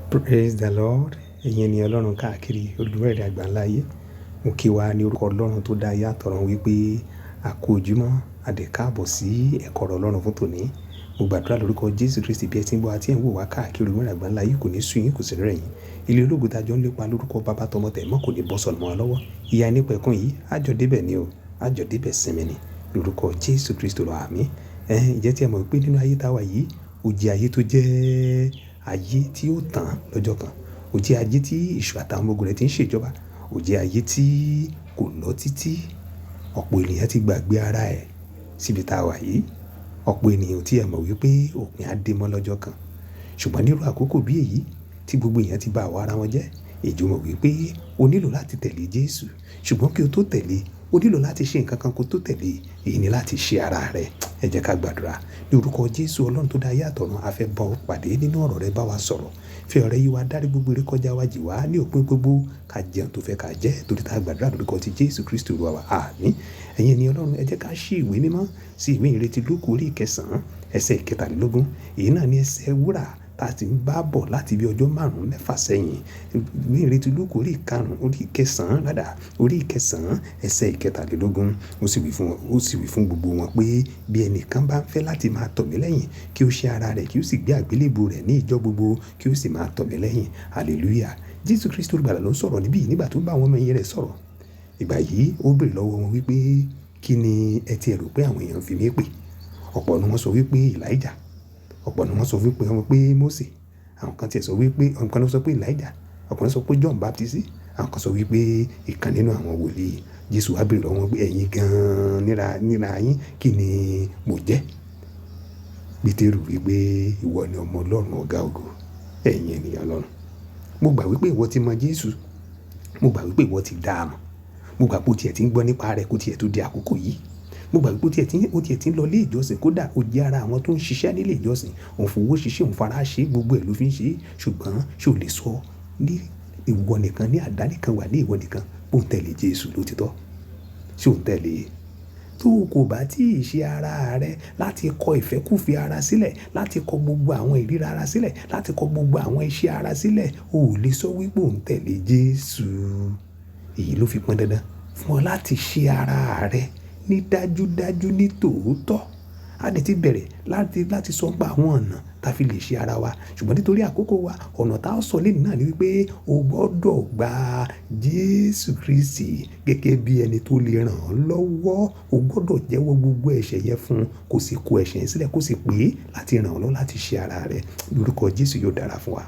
Praise the Lord. Ẹ̀yin ènìyàn Ọlọ́run káàkiri olúwẹ̀rẹ̀ àgbáńlá ayé. Mo kí wa ní orúkọ Ọlọ́run tó dá ayé àtọ̀run wípé a kú ojúmọ́, a dẹ̀ káàbọ̀ sí ẹ̀kọ́ ọ̀rọ̀ Ọlọ́run fún tòní. Mo gbàdúrà lórúkọ Jésù Kristi bí ẹ ti ń gbọ́ àti ẹ̀ ń wò wá káàkiri olúwẹ̀rẹ̀ àgbáńlá ayé kò ní sú yín kò sì rẹ̀ yín. Ilé ológo tá jọ ń lépa lórúkọ Baba tọmọ tẹ̀mọ́ kò ní bọ́ sọnù mọ́ wa lọ́wọ́. Ìyà ẹnípẹ̀kun yìí á jọ débẹ̀ ni o, á jọ débẹ̀ sinmi ni lórúkọ Jésù Kristi Olúwa àmín. Ǹjẹ́ tí ẹ mọ̀ pé nínú ayé táwa yìí, ó jẹ́ ayé tó jẹ́ ayé tí ó tàn lọ́jọ́ kan. Ó jẹ́ ayé tí èṣù àtàwọn ọmọ ogun rẹ̀ ti ń ṣèjọba. Ó jẹ́ ayé tí kò lọ títí. Ọ̀pọ̀ ènìyàn ti gbàgbé ara ẹ̀ síbi tá a wà yìí. Ọ̀pọ̀ ènìyàn tí ẹ mọ̀ wípé òpin á dé mọ́ lọ́jọ́ kan. Ṣùgbọ́n nírú àkókò bí èyí tí gbogbo èèyàn ti bà àwọ̀ ara wọn jẹ́, ìjọ mọ̀ wípé o nílò láti tẹ̀lé Jésù. Ṣùgbọ́n kí o tó tẹ̀lé, o nílò láti ṣe nǹkan kan kó tó tẹ̀lé. Èyí ni láti ṣe ara rẹ. Ẹ jẹ́ ká gbàdúrà. Ní orúkọ Jésù Ọlọ́run tó dá ayé àtọ̀run, a fẹ́ bá ọ pàdé nínú ọ̀rọ̀ rẹ, bá wa sọ̀rọ̀. Fi ọ̀rẹ́ yìí wá dárí gbogbo ìrékọjá wa jì wá ní òpin gbogbo ká jẹun tó fẹ́ ká jẹ́ torí tá a gbàdúrà lórúkọ ti Jésù Kristi Olúwa wa. Àmín. Ẹ̀yin ènìyàn Ọlọ́run, ẹ jẹ́ ká ṣí ìwé mímọ́ sí ìwé ìrètí Lúùkù orí ìkẹsàn-án ẹsẹ̀ ìkẹtàlélógún. Èyí náà ni ẹsẹ̀ wúrà tá a ti ń bá bọ̀ láti bí ọjọ́ 5-6 sẹ́yìn. Ìwé ìrètí Lúùkù orí ìkẹsàn-án ẹsẹ̀ ìkẹtàlélógún. Ó sì wí fún gbogbo wọn pé bí ẹnìkan bá ń fẹ́ láti máa tọ̀ mí lẹ́yìn, kí ó ṣe ara rẹ̀ kí ó sì gbé àgbélébùú rẹ̀ ní ìjọ́ gbogbo kí ó sì máa tọ̀ mí lẹ́yìn. Hallelujah. Jésù Kristi olùgbàlà ló ń sọ̀rọ̀ níbí nígbà tó bá àwọn ọmọ ẹ̀yìn rẹ̀ sọ̀rọ̀. Ìgbà yìí ó béèrè lọ́wọ́ wọn wípé kí ni ẹ ti rò pé àwọn èèyàn fi mí pè? Ọ̀pọ̀ ni wọ́n sọ wípé Elijah. Ọ̀pọ̀ ni wọ́n sọ wípé Mósè. Àwọn kan ti sọ wípé Elijah. Ọ̀pọ̀ ni wọ́n sọ pé John Baptist. Àwọn kan sọ wípé ìkan nínú àwọn wòlíì. Jésù wá béèrè lọ́wọ́ wọn pé ẹ̀yin gan-an níra yín kí ni mo jẹ́? Pétérù wípé ìwọ ni ọmọ Ọlọ́run ọ̀gá ògo. Ẹ̀yin ènìyàn Ọlọ́run, mo gbà wípé ìwọ ti mọ Jésù. Mo gbà wípé ìwọ ti dá a mọ̀. Mo gbà pé o tiẹ̀ ti ń gbọ́ nípa rẹ̀ kó tiẹ̀ tó di àkókò yìí. Mo gbà wípé o tiẹ̀ ti ń lọ ilé ìjọsìn, kódà o jẹ́ ara àwọn tó ń ṣiṣẹ́ nílé ìjọsìn. Òun fowó ṣiṣẹ́, òun fara ṣe, gbogbo ẹ̀ ló fi ń ṣe. Ṣùgbọ́n ṣé o lè sọ ní ìwọ nìkan, ní àdánìkan wà ní ìwọ nìkan bó ń tẹ̀lé Jésù lótìtọ́? Ṣé o ń tẹ̀lé? Tó o kò bá tí ì ṣe ara rẹ láti kọ ìfẹ́kúfẹ̀ẹ́ ara sílẹ̀, láti kọ gbogbo àwọn ìríra ara sílẹ̀, láti kọ gbogbo àwọn iṣẹ́ ara sílẹ̀, o ò lè sọ wípé o ń tẹ̀lé Jésù. Èyí ló fi pọn dandan fún ọ láti ṣe ara rẹ ní dájúdájú ní tòótọ́. A dẹ̀ ti bẹ̀rẹ̀ láti sọ pa àwọn ọ̀nà tá fi lè ṣe ara wa. Ṣùgbọ́n nítorí àkókò wa, ọ̀nà tá a sọ lẹ́yìn náà ni wípé o gbọdọ̀ gba Jésù Kristi gẹ́gẹ́ bí ẹni tó lè ràn ọ́ lọ́wọ́. O gbọdọ̀ jẹ́wọ́ gbogbo ẹ̀ṣẹ̀ yẹn fún un, kó sì kó ẹ̀ṣẹ̀ yẹn sílẹ̀, kó sì pé láti ràn ọ́ lọ́wọ́ láti ṣe ara rẹ. Lórúkọ Jésù yóò dára fún wa.